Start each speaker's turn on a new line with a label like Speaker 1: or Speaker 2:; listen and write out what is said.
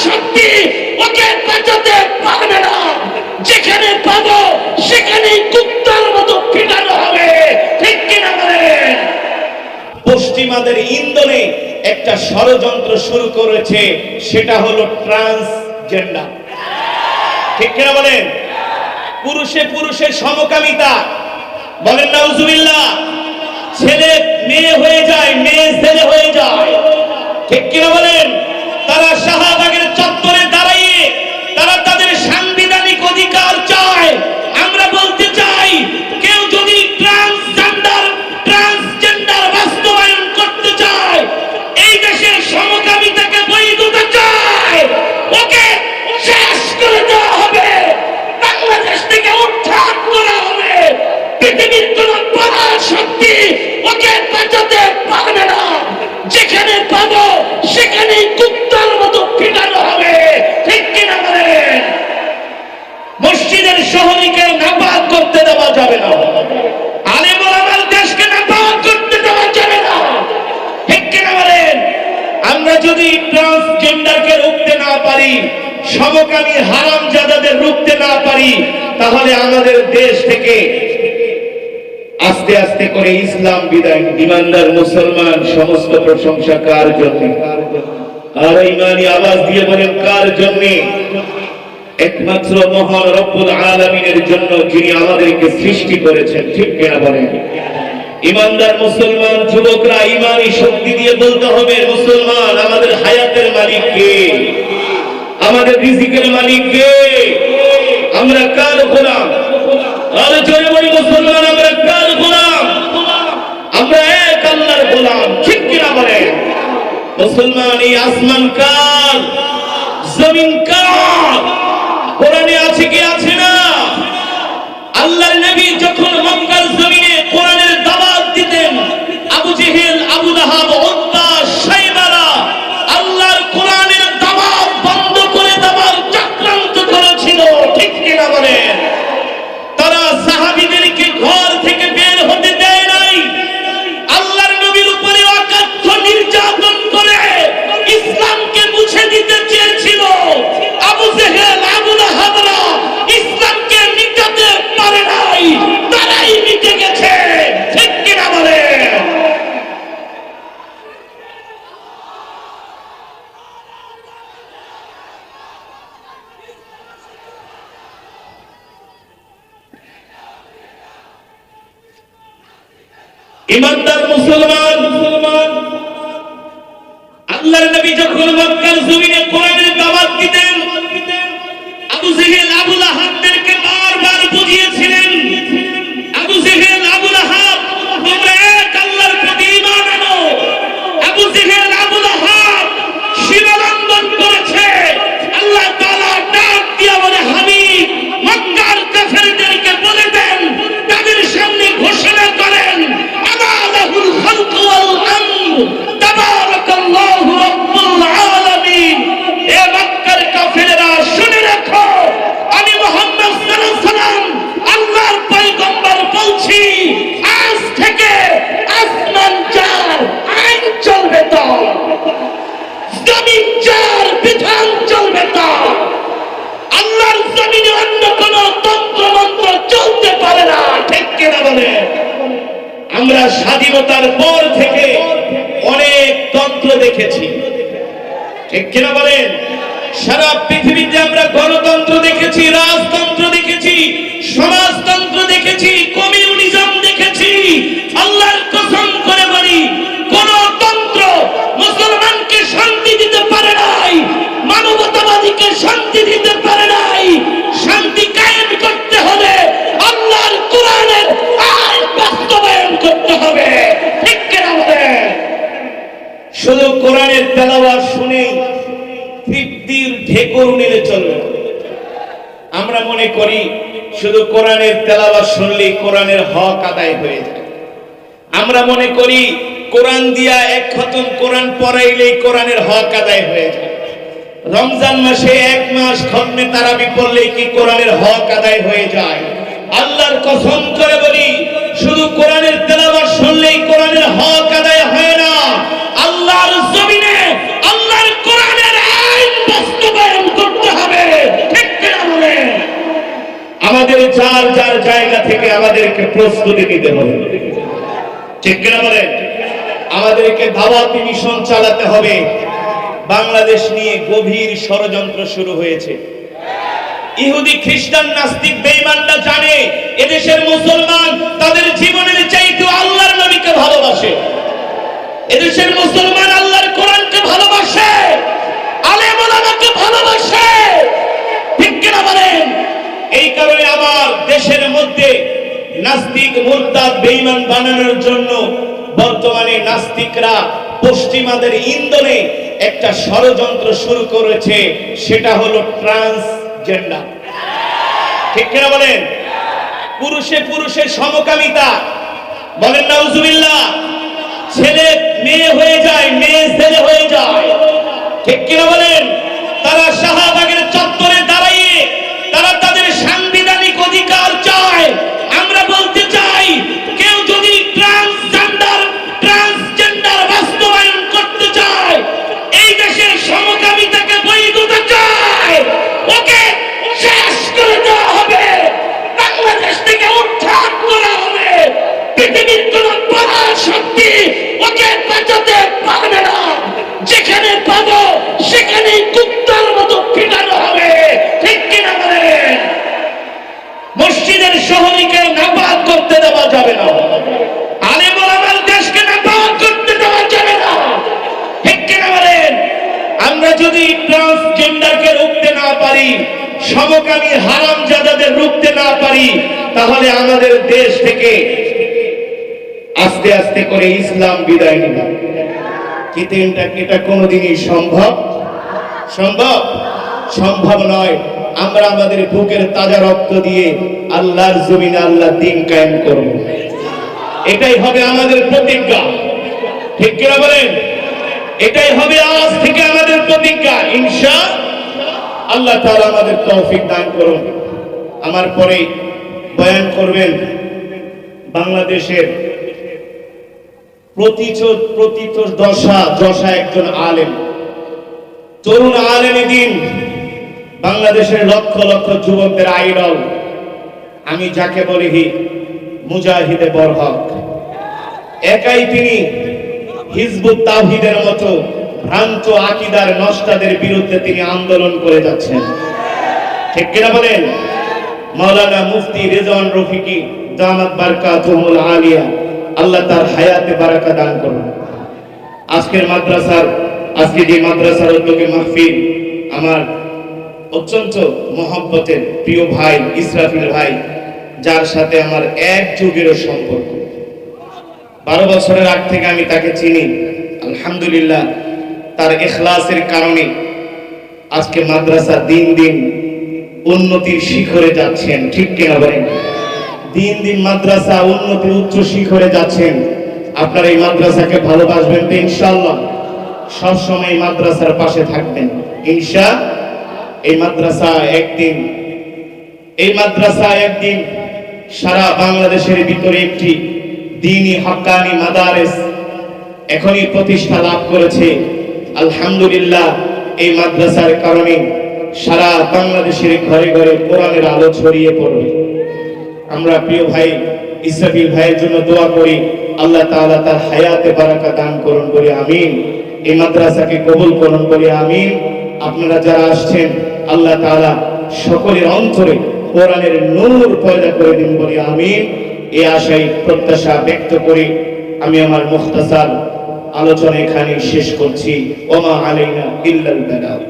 Speaker 1: শক্তি ওকে বাঁচাতে পারবে না। যেখানে পাবো সেখানেই কুত্তার মতো পিটানো হবে, ঠিক কিনা বলেন?
Speaker 2: পশ্চিমাদের ইন্ধনে একটা ষড়যন্ত্র শুরু করেছে, সেটা হলো ট্রান্সজেন্ডার, ঠিক কিনা বলেন? পুরুষে পুরুষে সমকামিতা, বলেন নাউজুবিল্লাহ। ছেলে মেয়ে হয়ে যায়, মেয়ে ছেলে হয়ে যায়, ঠিক কিনা বলেন? তারা শাহবাগের চত্বরে দাঁড়িয়ে তারা তাদের সাংবিধানিক অধিকার চায়। আমরা বলতে চাই, কেউ যদি ট্রান্সজেন্ডার বাস্তবায়ন করতে চায়, এই দেশের সমকামিতাকে বৈধতা চায়, ওকে শেষ করে দেওয়া হবে, বাংলাদেশ থেকে উৎখাত করা হবে। পৃথিবীর কোন বড় শক্তি ওকে বাঁচাতে পারবে না। যেখানে পাবো সেখানেই কুত্তার মতো পিটানো হবে, ঠিক কিনা বলেন? মসজিদের শহরীকে নাপাক করতে দেওয়া যাবে না, আলেম ওলামার দেশকে নাপাক করতে দেওয়া যাবে না, ঠিক কিনা বলেন? আমরা যদি ট্রান্সজেন্ডারকে রুখতে না পারি, সমকামী হারামজাদাদের রুখতে না পারি, তাহলে আমাদের দেশ থেকে আস্তে আস্তে করে ইসলাম বিদায়। ইমানদার মুসলমান, সমস্ত প্রশংসা কার জন্য? আর ইমানি আওয়াজ দিয়ে বলেন, কার জন্য? একমাত্র মহান রব্বুল আলামিনের জন্য, যিনি আমাদেরকে সৃষ্টি করেছেন, ঠিক কিনা বলেন? ইমানদার মুসলমান যুবকরা ইমানি শক্তি দিয়ে বলতে হবে, মুসলমান, আমাদের হায়াতের মালিক কে? আমাদের রিজিকের মালিক কে? আমরা কার গোলাম? আর জোরে বলি মুসলমান, আমরা কার গোলাম? আমরা এক আল্লাহর গোলাম, ঠিক কিনা বলেন? মুসলমান, এই আসমান কার? জমিন কার? কোরআনে আছে কি আছে না? আল্লাহর নবী যখন মক্কার জমিনে কোরআনের দাওয়াত দিতেন, আবু জেহেল, আবু লাহাব, উতবা, শাইবারা আল্লাহর কোরআনের দাওয়াত বন্ধ করে দেওয়ার চক্রান্ত করেছিল, ঠিক কিনা বলেন? তারা সাহাবীদেরকে ঘর থেকে বের হতে দেয় নাই। আল্লাহর নবীর উপরে অকথ্য নির্যাতন করে ইসলামকে মুছে দিতে চেয়েছিল। আবু জেহেল, আবু লাহাবরা ইসলামকে মিটাতে পারে নাই, তারাই মিটে গেছে, ঠিক কিনা বলেন? ইমানদার মুসলমান, আল্লাহর নবী যখন মক্কার জমিনে কোরআনের দাওয়াত দিতেন, আবু জেহেল, আবু লাহাবদেরকে বারবার বুঝিয়েছিলেন, আবু জেহেল, আবু লাহাব, তোমরা এক আল্লাহর প্রতি ঈমান আনো। আবু জেহেল, আবু লাহাব সীমালঙ্ঘন করেছে। আল্লাহ তাআলা ডাক দিয়া বলে, হাবিব মক্কার কাফেরদেরকে বলে দেন, তাদের সামনে ঘোষণা করেন, আলা লাহুল খালকু ওয়াল আমর, তাবারাকাল্লাহু রাব্বুল আলামিন। এ মক্কার কাফেররা শুনে রাখো, আমি মুহাম্মদ সাল্লাল্লাহু আলাইহি ওয়াসাল্লাম আল্লাহর পয়গম্বর বলছি, আজ থেকে আসমান যার আইন চলবে তো, জমিন যার বিধান চলবে তো। আল্লাহর জমিনে অন্য কোন তন্ত্র মন্ত্র চলতে পারে না, ঠিক কিনা বলে? আমরা স্বাধীনতার পর থেকে অনেক তন্ত্র দেখেছি, ঠিক কিনা বলেন? সারা পৃথিবীতে আমরা গণতন্ত্র দেখেছি, রাজতন্ত্র দেখেছি, সমাজতন্ত্র দেখেছি, কমিউনিজম দেখেছি। আল্লাহর কসম করে বলি, কোন তন্ত্র মুসলমানকে শান্তি দিতে পারে নাই, মানবতাবাদীকে শান্তি দিতে পারে নাই। শান্তি কায়েম করতে হলে আল্লাহর কোরআনের আইন বাস্তবায়ন করতে হবে, ঠিক কিনা বলেন? শুধু কোরআনের তেলাওয়াত শুনেই তৃপ্তির ঢেকুর নিলে চলবে না। আমরা মনে করি শুধু কোরআনের তেলাওয়াত শুনলেই কোরআনের হক আদায় হয়ে যায়। আমরা মনে করি কোরআন দিয়া এক খতম কোরআন পড়াইলেই কোরআনের হক আদায় হয়ে যায়। রমজান মাসে এক মাস খতমে তারাবি পড়লেই কি কোরআনের হক আদায় হয়ে যায়? আল্লাহর কসম করে বলি, শুধু কোরআনের তেলাওয়াত শুনলেই কোরআনের হক আদায় হয় না। আল্লাহর জমিনে আল্লাহর কোরআনের আইন বাস্তবায়ন আমাদের যার যার জায়গা থেকে আমাদেরকে প্রস্তুতি নিতে হবে, ঠিক কিনা বলেন? আমাদেরকে দাওয়াতি মিশন চালাতে হবে। বাংলাদেশ নিয়ে গভীর ষড়যন্ত্র শুরু হয়েছে। ইহুদি, খ্রিস্টান, নাস্তিক, বেঈমানরা জানে এদেশের মুসলমান তাদের জীবনের চাইতে আল্লাহর নবীকে ভালোবাসে। এদেশের মুসলমান আল্লাহর কোরআনকে ভালোবাসে, আলেম ওলামাকে ভালোবাসে, ঠিক কিনা বলেন? এই কারণে আমার দেশের মধ্যে নাস্তিক, মুরতাদ, বেঈমান বানানোর জন্য বর্তমানে নাস্তিকরা পশ্চিমাদের ইন্ধনে একটা ষড়যন্ত্র শুরু করেছে, সেটা হলো ট্রান্সজেন্ডার, ঠিক কিনা বলেন? পুরুষে পুরুষে সমকামিতা, বলেন নাউজুবিল্লাহ। ছেলে মেয়ে হয়ে যায়, মেয়ে ছেলে হয়ে যায়, ঠিক কিনা বলেন? তারা শাহবাগের চত্বরে দাঁড়িয়ে তারা তাদের সাংবিধানিক অধিকার চায়। আমরা বলতে চাই, কেউ যদি ট্রান্সজেন্ডার বাস্তবায়ন করতে চায়, এই দেশের সমকামিতাকে বৈধতা চায়, ওকে শেষ করে দেওয়া হবে, বাংলাদেশ থেকে উৎখাত করা হবে। পৃথিবীর কোন পরাশক্তি ওকে বাঁচাতে পারবে না। যেখানে পাবো সেখানে কুত্তার মতো পিটানো হবে, ঠিক কিনা বলেন? মসজিদের শহরীকে নাপাক করতে দেওয়া যাবে না, আলেম ওলামার দেশকে নাপাক করতে দেওয়া যাবে না, ঠিক কিনা বলেন? আমরা যদি ট্রান্সজেন্ডারকে রুখতে না পারি, সমকামী হারামজাদাদের রুখতে না পারি, তাহলে আমাদের দেশ থেকে আস্তে আস্তে করে ইসলাম বিদায় নিবে। কিন্তু এটা কোনোদিনই সম্ভব নয়। আমরা আমাদের বুকের তাজা রক্ত দিয়ে আল্লাহর জমিনে আল্লাহর দ্বীন কায়েম করব, এটাই হবে আমাদের প্রতিজ্ঞা, ঠিক কিনা বলেন? এটাই হবে আজ থেকে আমাদের প্রতিজ্ঞা, ইনশাআল্লাহ তাআলা আমাদের তৌফিক দান করুন। আমার পরে বয়ান করবেন বাংলাদেশের দশা একজন আলেম, তরুণ আলেমে দ্বীন, বাংলাদেশের লক্ষ লক্ষ যুবকদের আইডল। আমি যাকে বলি মুজাহিদে বরহক। একাই তিনি হিজবুত তাওহীদের মতো ভ্রান্ত আকীদার নষ্টাদের বিরুদ্ধে তিনি আন্দোলন করে যাচ্ছেন, ঠিক কিনা বলেন? মাওলানা মুফতি রেজওয়ান রফিকি দামাত বারকাতুহুল আলিয়া, আল্লাহ তার হায়াতে বারাকা দান করুন। আজকে যে মাদ্রাসার উদ্যোগে মাহফিল, আমার অত্যন্ত মহব্বতের প্রিয় ভাই ইসরাফিল ভাই, যার সাথে আমার এক যুগেরও সম্পর্ক। 12 বছরের আগ থেকে আমি তাকে চিনি। আলহামদুলিল্লাহ, তার ইখলাসের কারণে আজকে মাদ্রাসা দিন দিন উন্নতির শিখরে যাচ্ছেন, ঠিক কিনা বলেন? দিন দিন মাদ্রাসা উন্নতির উচ্চ শিখরে যাচ্ছেন। আপনারা এই মাদ্রাসাকে ভালোবাসবেন তো ইনশাআল্লাহ? সবসময় মাদ্রাসার পাশে থাকবেন ইনশাআল্লাহ। এই মাদ্রাসা একদিন সারা বাংলাদেশের ভিতরে একটি দ্বীনি হাক্কানি মাদারেস এখনই প্রতিষ্ঠা লাভ করেছে। আলহামদুলিল্লাহ, এই মাদ্রাসার কারণে সারা বাংলাদেশের ঘরে ঘরে কোরআনের আলো ছড়িয়ে পড়বে। আমরা প্রিয় ভাই ইসরাফিল ভাইয়ের জন্য দোয়া করি, আল্লাহ তাআলা তার হায়াতে বারাকা দান করুন বলে আমিন। এই মাদ্রাসাকে কবুল করুন বলে আমিন। আপনারা যারা আসছেন, আল্লাহ তাআলা সকলের অন্তরে কোরআনের নূর পয়দা করে দিন বলে আমিন। এই আশাই প্রত্যাশা ব্যক্ত করে আমি আমার মুখতাসার আলোচনা এখানে শেষ করছি। ওমা আলাইনা ইল্লাল বালাগ।